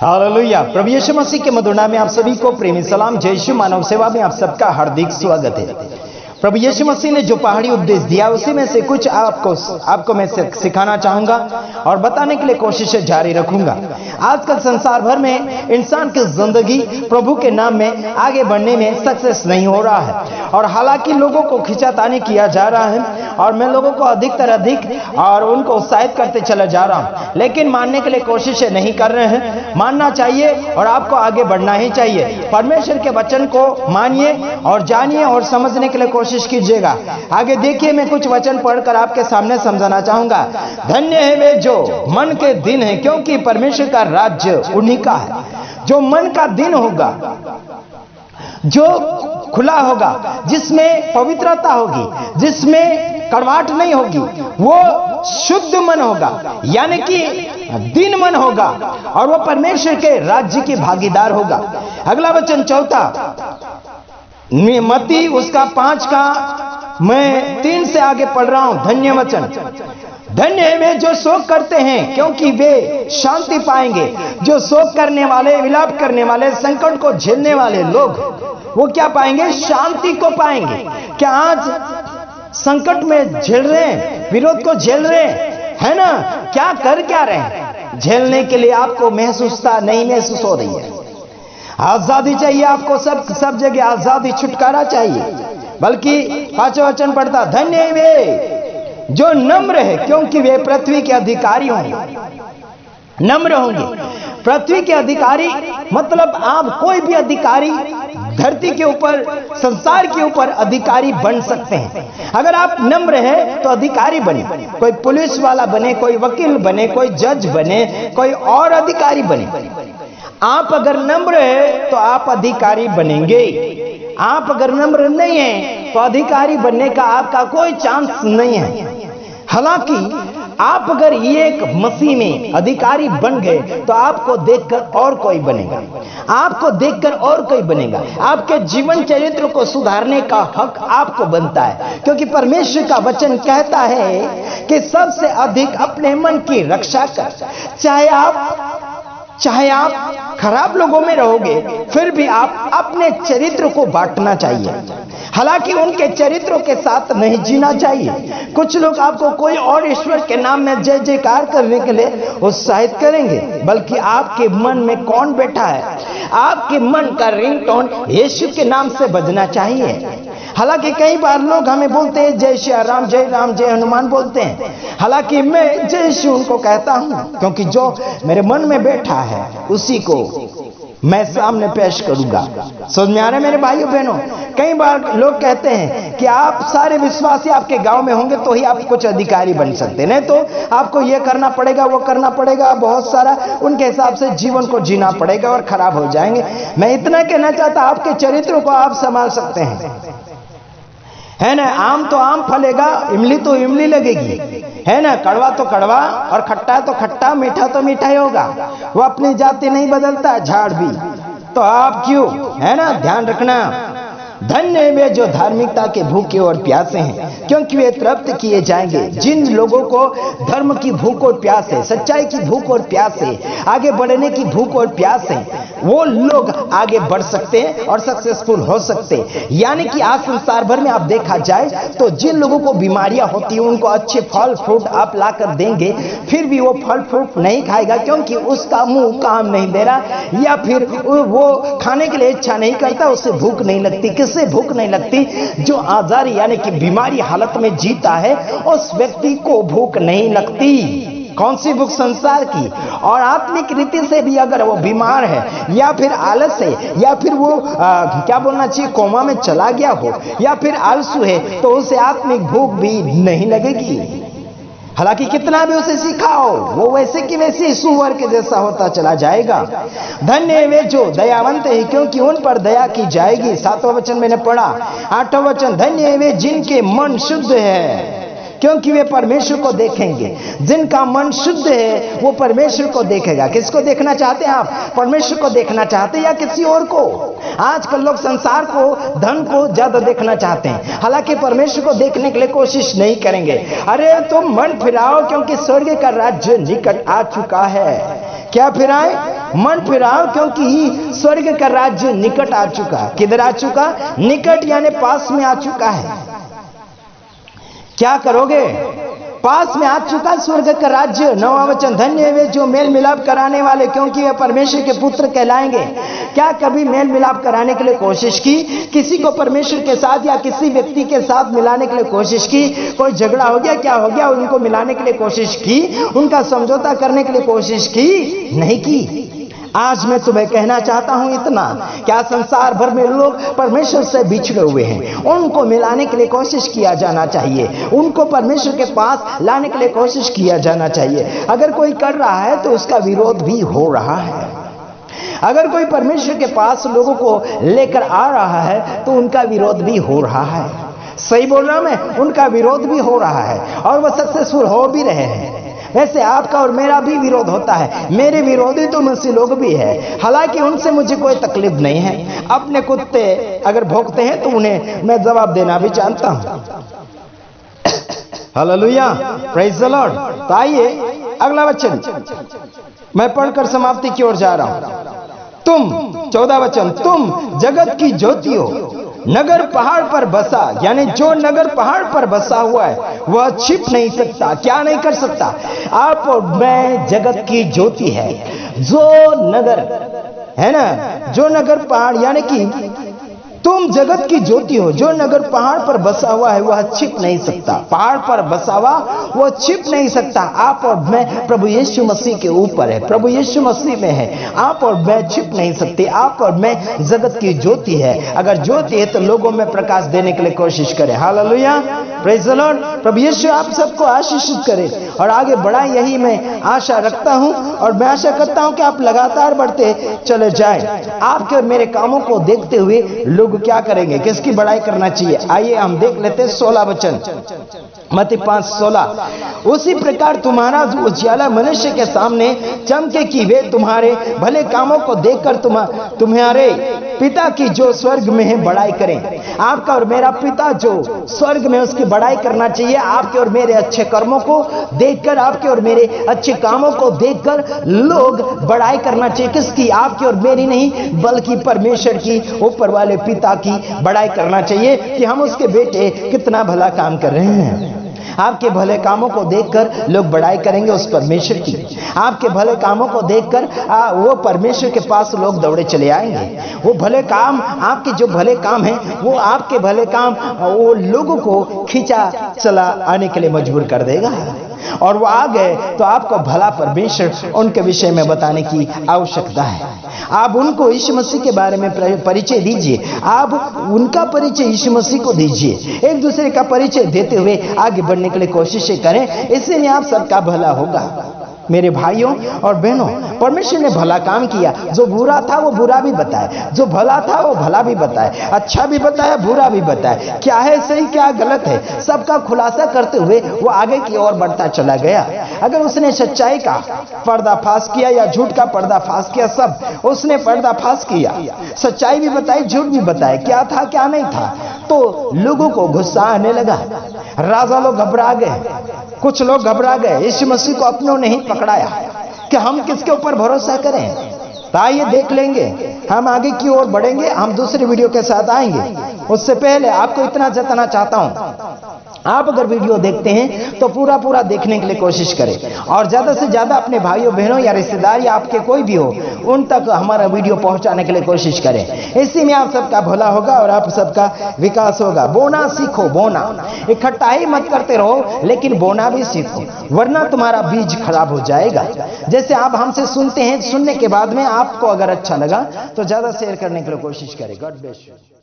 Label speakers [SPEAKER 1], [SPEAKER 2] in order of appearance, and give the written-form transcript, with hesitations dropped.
[SPEAKER 1] Hallelujah. प्रभु यीशु मसीह के मधुर नाम में आप सभी को प्रेमी सलाम। जय यीशु मानव सेवा में आप सबका हार्दिक स्वागत है। प्रभु यीशु मसीह ने जो पहाड़ी उपदेश दिया उसी में से कुछ आपको मैं सिखाना चाहूंगा और बताने के लिए कोशिश जारी रखूंगा। आजकल संसार भर में इंसान की जिंदगी प्रभु के नाम में आगे बढ़ने में सक्सेस नहीं हो रहा है और हालांकि लोगों को खिंचातानी किया जा रहा है और मैं लोगों को अधिक और उनको उत्साहित करते चला जा रहा हूं, लेकिन मानने के लिए कोशिश नहीं कर रहे हैं। मानना चाहिए और आपको आगे बढ़ना ही चाहिए। परमेश्वर के वचन को मानिए और जानिए और समझने के लिए कोशिश कीजिएगा। आगे देखिए, मैं कुछ वचन पढ़कर आपके सामने समझाना चाहूंगा। धन्य है वे जो मन के दिन है, क्योंकि परमेश्वर का राज्य उन्हीं का है। जो मन का दिन होगा, जो खुला होगा, जिसमें पवित्रता होगी, जिसमें कड़वाहट नहीं होगी, वो शुद्ध मन होगा, यानी कि दिन मन होगा और वो परमेश्वर के राज्य की भागीदार होगा। अगला वचन चौथा मत्ती उसका 5 का मैं 3 से आगे पढ़ रहा हूं। धन्य वचन, धन्य है वे जो शोक करते हैं, क्योंकि वे शांति पाएंगे। जो शोक करने वाले, विलाप करने वाले, संकट को झेलने वाले लोग, वो क्या पाएंगे? शांति को पाएंगे। क्या आज संकट में झेल रहे हैं, विरोध को झेल रहे हैं ना? क्या रहे हैं? झेलने के लिए आपको महसूसता नहीं महसूस हो रही है। आजादी चाहिए आपको, सब जगह आजादी, छुटकारा चाहिए। बल्कि 5वां वचन पढ़ता, धन्य है वे जो नम्र है, क्योंकि वे पृथ्वी के अधिकारी होंगे। नम्र होंगे, पृथ्वी के अधिकारी मतलब आप कोई भी अधिकारी धरती के ऊपर, संसार के ऊपर अधिकारी बन सकते हैं। अगर आप नम्र हैं तो अधिकारी बने, कोई पुलिस वाला बने, कोई वकील बने, कोई जज बने, कोई और अधिकारी बने। आप अगर नम्र है तो आप अधिकारी बनेंगे। आप अगर नम्र नहीं है तो अधिकारी बनने का आपका कोई चांस नहीं है। हालांकि आप अगर एक मसीह में अधिकारी बन गए तो आपको देखकर और कोई बनेगा, आपको देखकर और कोई बनेगा। आपके जीवन चरित्र को सुधारने का हक आपको बनता है, क्योंकि परमेश्वर का वचन कहता है कि सबसे अधिक अपने मन की रक्षा कर। चाहे आप खराब लोगों में रहोगे, फिर भी आप अपने चरित्र को बांटना चाहिए। हालांकि उनके चरित्रों के साथ नहीं जीना चाहिए। कुछ लोग आपको कोई और ईश्वर के नाम में जय जयकार करने के लिए उत्साहित करेंगे, बल्कि आपके मन में कौन बैठा है? आपके मन का रिंगटोन यीशु के नाम से बजना चाहिए। हालांकि कई बार लोग हमें बोलते हैं जय श्री राम, जय राम, जय हनुमान बोलते हैं। हालांकि मैं जय श्री उनको कहता हूं, क्योंकि जो मेरे मन में बैठा है उसी को मैं सामने पेश करूंगा। समझ में आ रहा है मेरे भाइयों बहनों? कई बार लोग कहते हैं कि आप सारे विश्वासी आपके गांव में होंगे तो ही आप कुछ अधिकारी बन सकते, नहीं तो आपको ये करना पड़ेगा, वो करना पड़ेगा, बहुत सारा उनके हिसाब से जीवन को जीना पड़ेगा और खराब हो जाएंगे। मैं इतना कहना चाहता, आपके चरित्र को आप संभाल सकते हैं, है ना? आम तो आम फलेगा, इमली तो इमली लगेगी, है ना? कड़वा तो कड़वा और खट्टा तो खट्टा, मीठा तो मीठा ही होगा। वो अपनी जाति नहीं बदलता, झाड़ भी। तो आप क्यों, है ना? ध्यान रखना। धन्य है वे जो धार्मिकता के भूखे और प्यासे हैं, क्योंकि वे तृप्त किए जाएंगे। जिन लोगों को धर्म की भूख और प्यास है, सच्चाई की भूख और प्यास है, आगे बढ़ने की भूख और प्यास है, वो लोग आगे बढ़ सकते हैं और सक्सेसफुल हो सकते हैं। यानी कि आज संसार भर में आप देखा जाए तो जिन लोगों को बीमारियां होती हैं, उनको अच्छे फल फ्रूट आप लाकर देंगे, फिर भी वो फल फ्रूट नहीं खाएगा, क्योंकि उसका मुंह काम नहीं दे रहा, या फिर वो खाने के लिए इच्छा नहीं करता, उससे भूख नहीं लगती। किससे भूख नहीं लगती? जो आजारी यानी कि बीमारी हालत में जीता है, उस व्यक्ति को भूख नहीं लगती। कौन सी भूख? संसार की। और आत्मिक रीति से भी अगर वो बीमार है, या फिर आलस है, या फिर वो क्या बोलना चाहिए, कोमा में चला गया हो, या फिर आलसू है, तो उसे आत्मिक भूख भी नहीं लगेगी। हालांकि कितना भी उसे सिखाओ, वो वैसे की वैसे सुअर के जैसा होता चला जाएगा। धन्य है वे जो दयावंत है, क्योंकि उन पर दया की जाएगी। 7वां वचन मैंने पढ़ा। 8वां वचन, धन्य है वे जिनके मन शुद्ध है, क्योंकि वे परमेश्वर को देखेंगे। जिनका मन शुद्ध है वो परमेश्वर को देखेगा। किसको देखना चाहते हैं आप? परमेश्वर को देखना चाहते हैं या किसी और को? आजकल लोग संसार को, धन को ज्यादा देखना चाहते हैं, हालांकि परमेश्वर को देखने के लिए कोशिश नहीं करेंगे। अरे तुम मन फिराओ, क्योंकि स्वर्ग का राज्य निकट आ चुका है। क्या फिराए? मन फिराओ, क्योंकि स्वर्ग का राज्य निकट आ चुका। किधर आ चुका? निकट यानी पास में आ चुका है। क्या करोगे? पास में आ चुका स्वर्ग का राज्य। 9वां वचन, धन्य वे जो मेल मिलाप कराने वाले, क्योंकि वे परमेश्वर के पुत्र कहलाएंगे। क्या कभी मेल मिलाप कराने के लिए कोशिश की? किसी को परमेश्वर के साथ या किसी व्यक्ति के साथ मिलाने के लिए कोशिश की? कोई झगड़ा हो गया, क्या हो गया, उनको मिलाने के लिए कोशिश की? उनका समझौता करने के लिए कोशिश की? नहीं की। आज मैं तुम्हें कहना चाहता हूं इतना, क्या संसार भर में लोग परमेश्वर से बिछड़े हुए हैं, उनको मिलाने के लिए कोशिश किया जाना चाहिए, उनको परमेश्वर के पास लाने के लिए कोशिश किया जाना चाहिए। अगर कोई कर रहा है तो उसका विरोध भी हो रहा है। अगर कोई परमेश्वर के पास लोगों को लेकर आ रहा है तो उनका विरोध भी हो रहा है। सही बोल रहा मैं? उनका विरोध भी हो रहा है और वह सक्सेसफुल हो भी रहे हैं। वैसे आपका और मेरा भी विरोध होता है। मेरे विरोधी तो मुझसे लोग भी हैं, हालांकि उनसे मुझे कोई तकलीफ नहीं है। अपने कुत्ते अगर भौंकते हैं तो उन्हें मैं जवाब देना भी जानता हूं। Hallelujah, praise the Lord. तो आइए अगला वचन मैं पढ़कर समाप्ति की ओर जा रहा हूं। तुम, 14वां वचन, तुम जगत की ज्योति हो। नगर पहाड़ पर बसा, यानी जो नगर पहाड़ पर बसा हुआ है वह छिप नहीं सकता। क्या नहीं कर सकता? आप और मैं जगत की ज्योति है। जो नगर है ना, जो नगर पहाड़, यानी कि तुम जगत की ज्योति हो। जो नगर पहाड़ पर बसा हुआ है वह छिप नहीं सकता। पहाड़ पर बसा हुआ वह छिप नहीं सकता। आप और मैं प्रभु यीशु मसीह के ऊपर है, प्रभु यीशु मसीह में है। आप और मैं छिप नहीं सकते। आप और मैं जगत की ज्योति है। अगर ज्योति है तो लोगों में प्रकाश देने के लिए कोशिश करें। Hallelujah, praise the lord. प्रभु यीशु आप सबको आशीषित करे और आगे बढ़ाए, यही मैं आशा रखता हूं। और मैं आशा करता हूं कि आप लगातार बढ़ते चले जाएं। आपके और मेरे कामों को देखते हुए लोग क्या करेंगे? किसकी बड़ाई करना चाहिए? आइए हम देख लेते हैं 16 वचन, मत्ती 5:16। उसी प्रकार तुम्हारा उजियाला मनुष्य के सामने चमके कि वे तुम्हारे भले कामों को देखकर तुम्हारे पिता की जो स्वर्ग में है बड़ाई करें। आपका और मेरा पिता जो स्वर्ग में, उसकी बड़ाई करना चाहिए। आपके और मेरे अच्छे कर्मों को देखकर, आपके और मेरे अच्छे कामों को देखकर लोग बड़ाई करना चाहिए। किसकी? आपकी और मेरी नहीं, बल्कि परमेश्वर की, ऊपर वाले पिता की बड़ाई करना चाहिए कि हम उसके बेटे कितना भला काम कर रहे हैं। आपके भले कामों को देखकर लोग बड़ाई करेंगे उस परमेश्वर की। आपके भले कामों को देखकर वो परमेश्वर के पास लोग दौड़े चले आएंगे। वो भले काम, आपके जो भले काम हैं, वो आपके भले काम वो लोगों को खींचा चला आने के लिए मजबूर कर देगा। और वो आ गए तो आपको भला परमेश्वर उनके विषय में बताने की आवश्यकता है। आप उनको यीशु मसीह के बारे में परिचय दीजिए। आप उनका परिचय यीशु मसीह को दीजिए। एक दूसरे का परिचय देते हुए आगे बढ़ने के लिए कोशिशें करें। इससे में आप सबका भला होगा। मेरे भाइयों और बहनों, परमेश्वर ने भला काम किया। जो बुरा था वो बुरा भी बताया, जो भला था वो भला भी बताया, अच्छा भी बताया, बुरा भी बताया। क्या है सही, क्या गलत है, सबका खुलासा करते हुए वो आगे की ओर बढ़ता चला गया। अगर उसने सच्चाई का पर्दाफाश किया या झूठ का पर्दाफाश किया, सब उसने पर्दाफाश किया। सच्चाई भी बताई, झूठ भी बताया, क्या था क्या नहीं था। तो लोगों को गुस्सा आने लगा। राजा लोग घबरा गए, कुछ लोग घबरा गए। यीशु मसीह को अपनों ने ही पकड़ाया कि हम किसके ऊपर भरोसा करें। तो आइए देख लेंगे, हम आगे की ओर बढ़ेंगे। हम दूसरे वीडियो के साथ आएंगे। उससे पहले आपको इतना जताना चाहता हूं, आप अगर वीडियो देखते हैं तो पूरा देखने के लिए कोशिश करें और ज्यादा से ज्यादा अपने भाइयों बहनों या रिश्तेदार या आपके कोई भी हो उन तक हमारा वीडियो पहुंचाने के लिए कोशिश करें। इसी में आप सबका भला होगा और आप सबका विकास होगा। बोना सीखो, बोना। इकट्ठा ही मत करते रहो, लेकिन बोना भी सीखो, वरना तुम्हारा बीज खराब हो जाएगा। जैसे आप हमसे सुनते हैं, सुनने के बाद में आपको अगर अच्छा लगा तो ज्यादा शेयर करने के लिए कोशिश करें। God bless you.